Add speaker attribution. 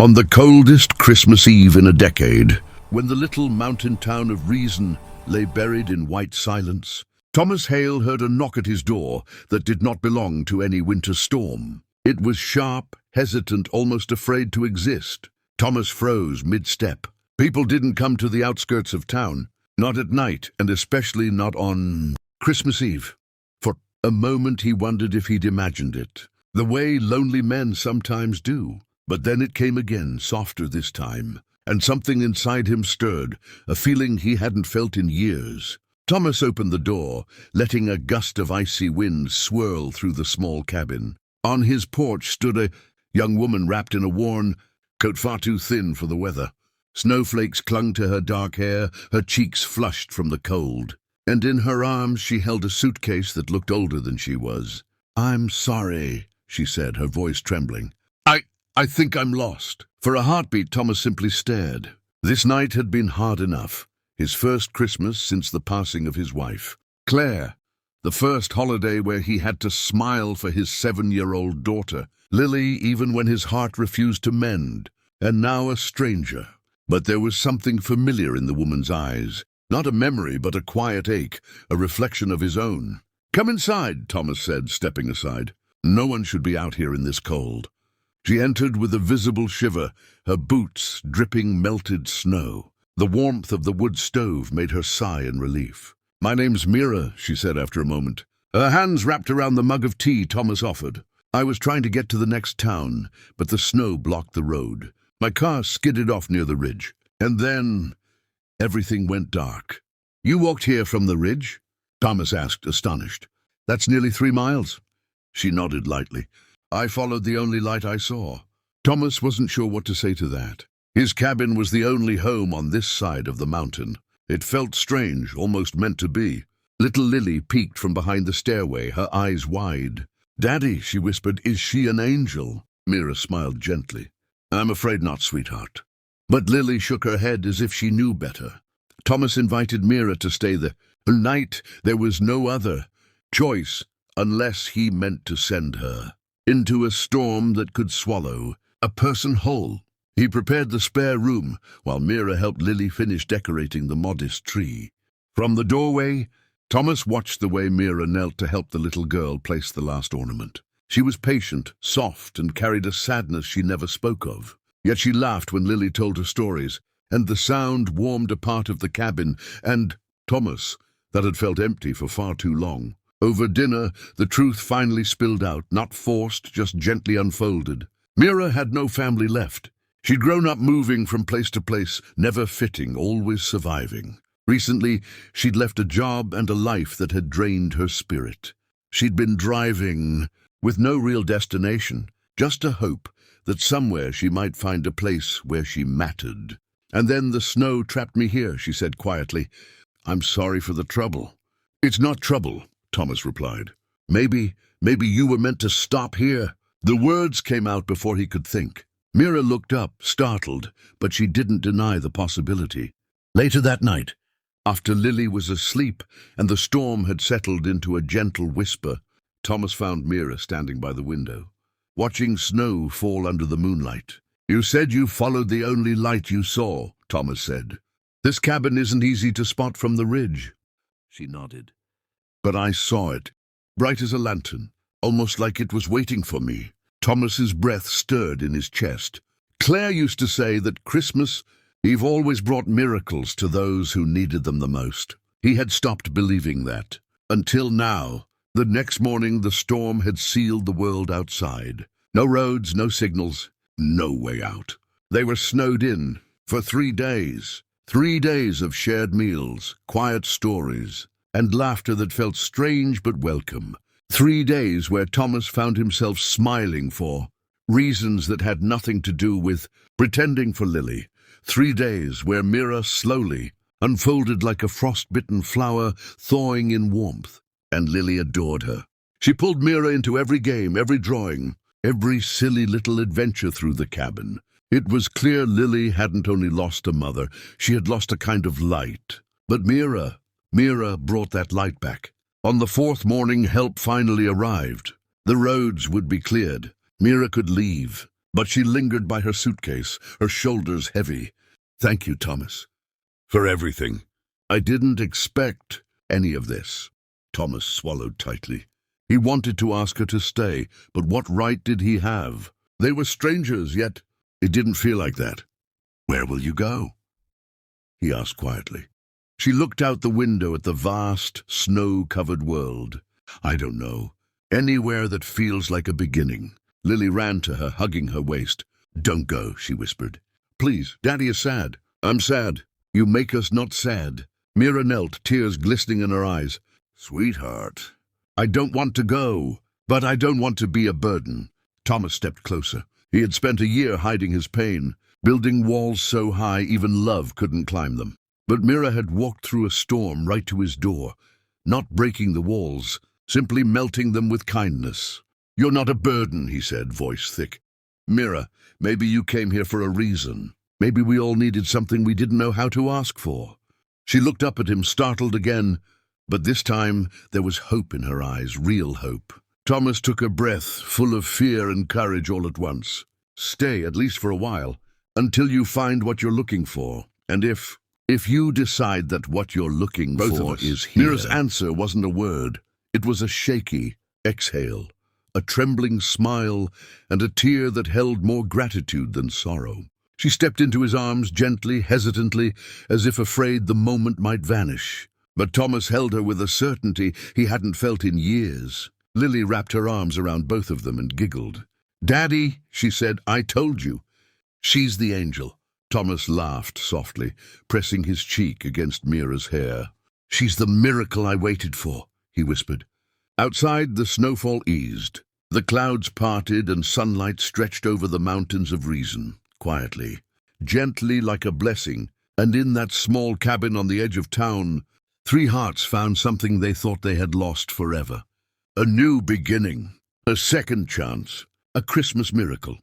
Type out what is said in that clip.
Speaker 1: On the coldest Christmas Eve in a decade, when the little mountain town of Reason lay buried in white silence, Thomas Hale heard a knock at his door that did not belong to any winter storm. It was sharp, hesitant, almost afraid to exist. Thomas froze mid-step. People didn't come to the outskirts of town, not at night, and especially not on Christmas Eve. For a moment he wondered if he'd imagined it, the way lonely men sometimes do. But then it came again, softer this time, and something inside him stirred, a feeling he hadn't felt in years. Thomas opened the door, letting a gust of icy wind swirl through the small cabin. On his porch stood a young woman wrapped in a worn coat far too thin for the weather. Snowflakes clung to her dark hair, her cheeks flushed from the cold, and in her arms she held a suitcase that looked older than she was. "I'm sorry," she said, her voice trembling. I think I'm lost." For a heartbeat, Thomas simply stared. This night had been hard enough. His first Christmas since the passing of his wife, Claire. The first holiday where he had to smile for his 7-year-old daughter. Lily, even when his heart refused to mend. And now a stranger. But there was something familiar in the woman's eyes. Not a memory, but a quiet ache, a reflection of his own. "Come inside," Thomas said, stepping aside. "No one should be out here in this cold." She entered with a visible shiver, her boots dripping melted snow. The warmth of the wood stove made her sigh in relief. "My name's Mira," she said after a moment. Her hands wrapped around the mug of tea Thomas offered. "I was trying to get to the next town, but the snow blocked the road. My car skidded off near the ridge. And then everything went dark." "You walked here from the ridge?" Thomas asked, astonished. "That's nearly 3 miles." She nodded lightly. "I followed the only light I saw." Thomas wasn't sure what to say to that. His cabin was the only home on this side of the mountain. It felt strange, almost meant to be. Little Lily peeked from behind the stairway, her eyes wide. "Daddy," she whispered, "is she an angel?" Mira smiled gently. "I'm afraid not, sweetheart." But Lily shook her head as if she knew better. Thomas invited Mira to stay the night. There was no other choice unless he meant to send her into a storm that could swallow a person whole. He prepared the spare room, while Mira helped Lily finish decorating the modest tree. From the doorway, Thomas watched the way Mira knelt to help the little girl place the last ornament. She was patient, soft, and carried a sadness she never spoke of. Yet she laughed when Lily told her stories, and the sound warmed a part of the cabin, and Thomas, that had felt empty for far too long. Over dinner, the truth finally spilled out, not forced, just gently unfolded. Mira had no family left. She'd grown up moving from place to place, never fitting, always surviving. Recently, she'd left a job and a life that had drained her spirit. She'd been driving with no real destination, just a hope that somewhere she might find a place where she mattered. "And then the snow trapped me here," she said quietly. "I'm sorry for the trouble." "It's not trouble," Thomas replied. Maybe you were meant to stop here." The words came out before he could think. Mira looked up, startled, but she didn't deny the possibility. Later that night, after Lily was asleep and the storm had settled into a gentle whisper, Thomas found Mira standing by the window, watching snow fall under the moonlight. "You said you followed the only light you saw," Thomas said. "This cabin isn't easy to spot from the ridge." She nodded. "But I saw it, bright as a lantern, almost like it was waiting for me." Thomas's breath stirred in his chest. Claire used to say that Christmas Eve always brought miracles to those who needed them the most. He had stopped believing that. Until now. The next morning, the storm had sealed the world outside. No roads, no signals, no way out. They were snowed in for 3 days. 3 days of shared meals, quiet stories, and laughter that felt strange but welcome. 3 days where Thomas found himself smiling for reasons that had nothing to do with pretending for Lily. 3 days where Mira slowly unfolded like a frost-bitten flower, thawing in warmth, and Lily adored her. She pulled Mira into every game, every drawing, every silly little adventure through the cabin. It was clear Lily hadn't only lost a mother, she had lost a kind of light. But Mira brought that light back. On the 4th morning, help finally arrived. The roads would be cleared. Mira could leave. But she lingered by her suitcase, her shoulders heavy. "Thank you, Thomas, for everything. I didn't expect any of this." Thomas swallowed tightly. He wanted to ask her to stay, but what right did he have? They were strangers, yet it didn't feel like that. "Where will you go?" he asked quietly. She looked out the window at the vast, snow-covered world. "I don't know. Anywhere that feels like a beginning." Lily ran to her, hugging her waist. "Don't go," she whispered. "Please, Daddy is sad." "I'm sad. You make us not sad." Mira knelt, tears glistening in her eyes. "Sweetheart, I don't want to go, but I don't want to be a burden." Thomas stepped closer. He had spent a year hiding his pain, building walls so high even love couldn't climb them. But Mira had walked through a storm right to his door, not breaking the walls, simply melting them with kindness. "You're not a burden," he said, voice thick. "Mira, maybe you came here for a reason. Maybe we all needed something we didn't know how to ask for." She looked up at him, startled again, but this time there was hope in her eyes, real hope. Thomas took a breath, full of fear and courage all at once. "Stay, at least for a while, until you find what you're looking for. And if you decide that what you're looking for is here." Mira's answer wasn't a word. It was a shaky exhale, a trembling smile, and a tear that held more gratitude than sorrow. She stepped into his arms gently, hesitantly, as if afraid the moment might vanish. But Thomas held her with a certainty he hadn't felt in years. Lily wrapped her arms around both of them and giggled. "Daddy," she said, "I told you. She's the angel." Thomas laughed softly, pressing his cheek against Mira's hair. "She's the miracle I waited for," he whispered. Outside, the snowfall eased. The clouds parted and sunlight stretched over the mountains of reason, quietly, gently like a blessing. And in that small cabin on the edge of town, three hearts found something they thought they had lost forever. A new beginning, a second chance, a Christmas miracle.